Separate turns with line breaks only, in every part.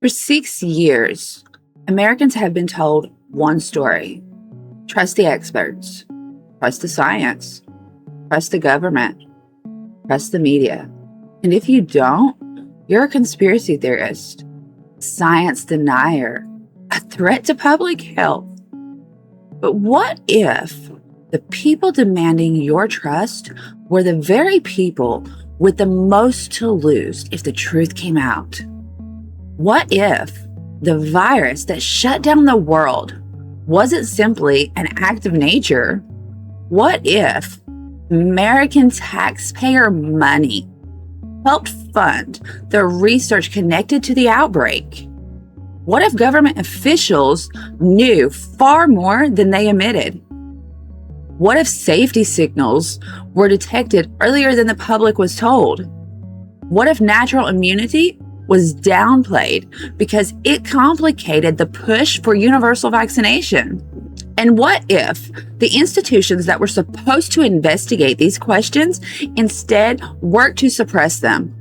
For 6 years, Americans have been told one story: trust the experts, trust the science, trust the government, trust the media. And if you don't, you're a conspiracy theorist, science denier, a threat to public health. But what if the people demanding your trust were the very people with the most to lose if the truth came out? What if the virus that shut down the world wasn't simply an act of nature? What if American taxpayer money helped fund the research connected to the outbreak? What if government officials knew far more than they admitted? What if safety signals were detected earlier than the public was told? What if natural immunity was downplayed because it complicated the push for universal vaccination? And what if the institutions that were supposed to investigate these questions instead worked to suppress them?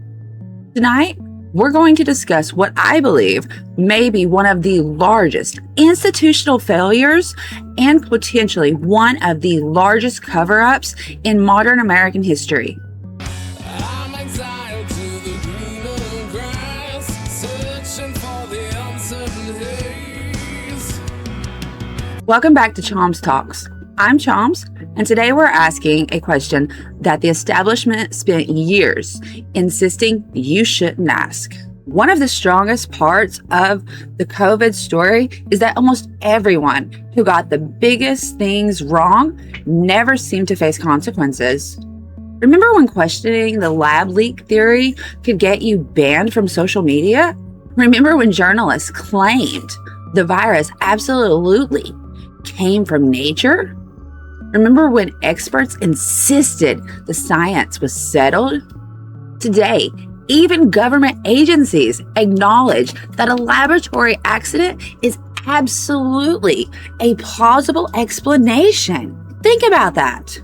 Tonight, we're going to discuss what I believe may be one of the largest institutional failures and potentially one of the largest cover-ups in modern American history.
I'm exiled to the greener grass, searching for the uncertain haze.
Welcome back to Choms Talks. I'm Choms, and today we're asking a question that the establishment spent years insisting you shouldn't ask. One of the strongest parts of the COVID story is that almost everyone who got the biggest things wrong never seemed to face consequences. Remember when questioning the lab leak theory could get you banned from social media? Remember when journalists claimed the virus absolutely came from nature? Remember when experts insisted the science was settled? Today, even government agencies acknowledge that a laboratory accident is absolutely a plausible explanation. Think about that.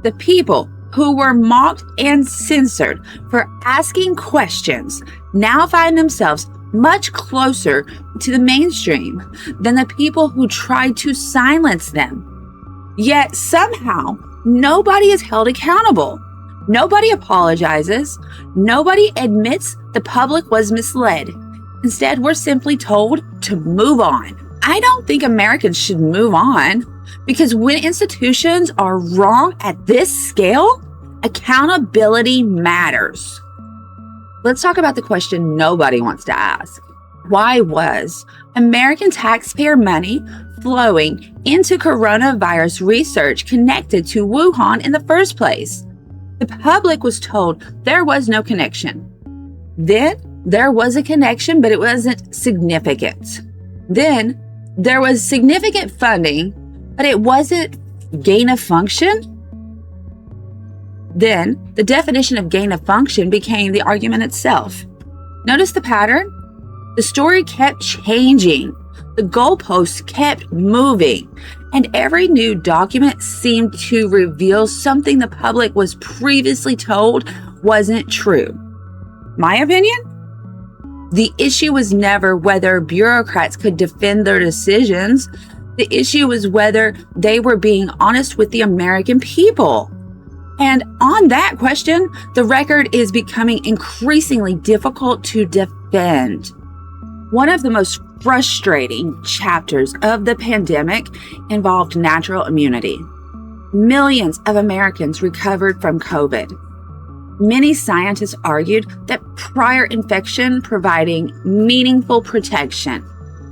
The people who were mocked and censored for asking questions now find themselves much closer to the mainstream than the people who tried to silence them. Yet somehow, nobody is held accountable. Nobody apologizes. Nobody admits the public was misled. Instead, we're simply told to move on. I don't think Americans should move on, because when institutions are wrong at this scale, accountability matters. Let's talk about the question nobody wants to ask. Why was American taxpayer money flowing into coronavirus research connected to Wuhan in the first place? The public was told there was no connection. Then there was a connection, but it wasn't significant. Then there was significant funding, but it wasn't gain of function. Then the definition of gain of function became the argument itself. Notice the pattern? The story kept changing. The goalposts kept moving, and every new document seemed to reveal something the public was previously told wasn't true. My opinion? The issue was never whether bureaucrats could defend their decisions. The issue was whether they were being honest with the American people. And on that question, the record is becoming increasingly difficult to defend. One of the most frustrating chapters of the pandemic involved natural immunity. Millions of Americans recovered from COVID. Many scientists argued that prior infection providing meaningful protection.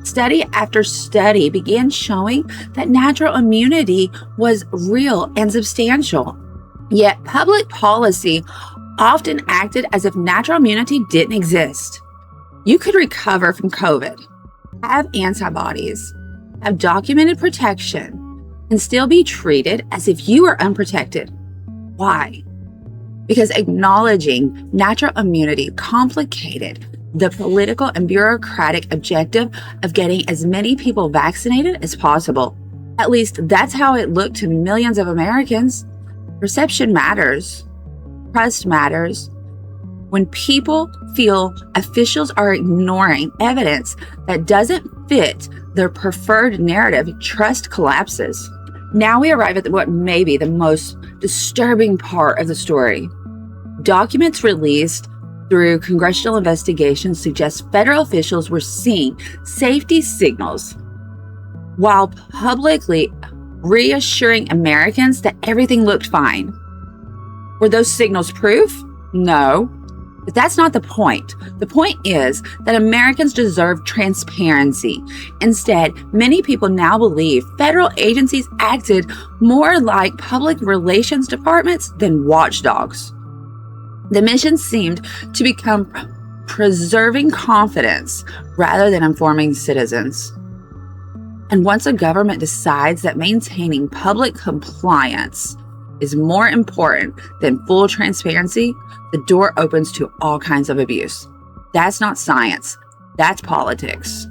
Study after study began showing that natural immunity was real and substantial. Yet public policy often acted as if natural immunity didn't exist. You could recover from COVID, have antibodies, have documented protection, and still be treated as if you were unprotected. Why? Because acknowledging natural immunity complicated the political and bureaucratic objective of getting as many people vaccinated as possible. At least that's how it looked to millions of Americans. Perception matters. Trust matters. When people feel officials are ignoring evidence that doesn't fit their preferred narrative, trust collapses. Now we arrive at what may be the most disturbing part of the story. Documents released through congressional investigations suggest federal officials were seeing safety signals while publicly reassuring Americans that everything looked fine. Were those signals proof? No. But that's not the point. The point is that Americans deserve transparency. Instead, many people now believe federal agencies acted more like public relations departments than watchdogs. The mission seemed to become preserving confidence rather than informing citizens. And once a government decides that maintaining public compliance is more important than full transparency, the door opens to all kinds of abuse. That's not science, that's politics.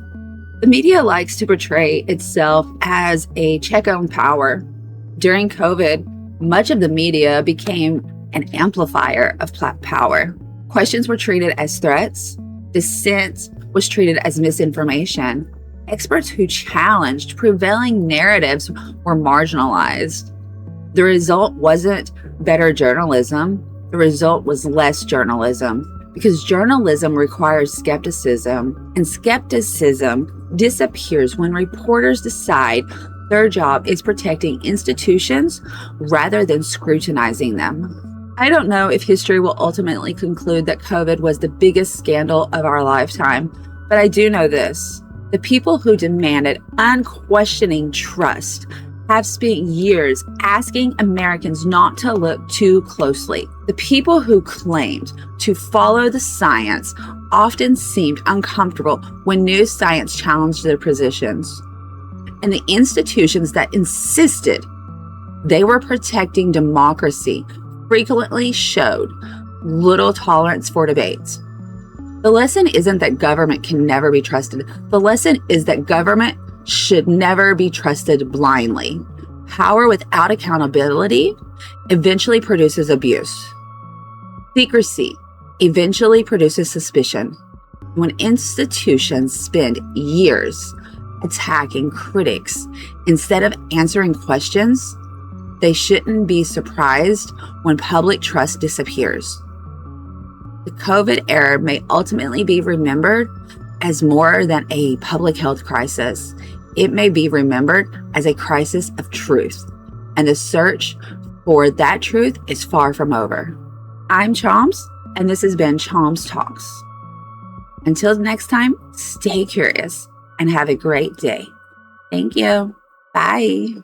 The media likes to portray itself as a check on power. During COVID, much of the media became an amplifier of power. Questions were treated as threats, dissent was treated as misinformation. Experts who challenged prevailing narratives were marginalized. The result wasn't better journalism. The result was less journalism, because journalism requires skepticism, and skepticism disappears when reporters decide their job is protecting institutions rather than scrutinizing them. I don't know if history will ultimately conclude that COVID was the biggest scandal of our lifetime, but I do know this. The people who demanded unquestioning trust have spent years asking Americans not to look too closely. The people who claimed to follow the science often seemed uncomfortable when new science challenged their positions. And the institutions that insisted they were protecting democracy frequently showed little tolerance for debate. The lesson isn't that government can never be trusted. The lesson is that government should never be trusted blindly. Power without accountability eventually produces abuse. Secrecy eventually produces suspicion. When institutions spend years attacking critics instead of answering questions, they shouldn't be surprised when public trust disappears. The COVID era may ultimately be remembered as more than a public health crisis. It may be remembered as a crisis of truth, and the search for that truth is far from over. I'm Choms, and this has been Choms Talks. Until next time, stay curious and have a great day. Thank you. Bye.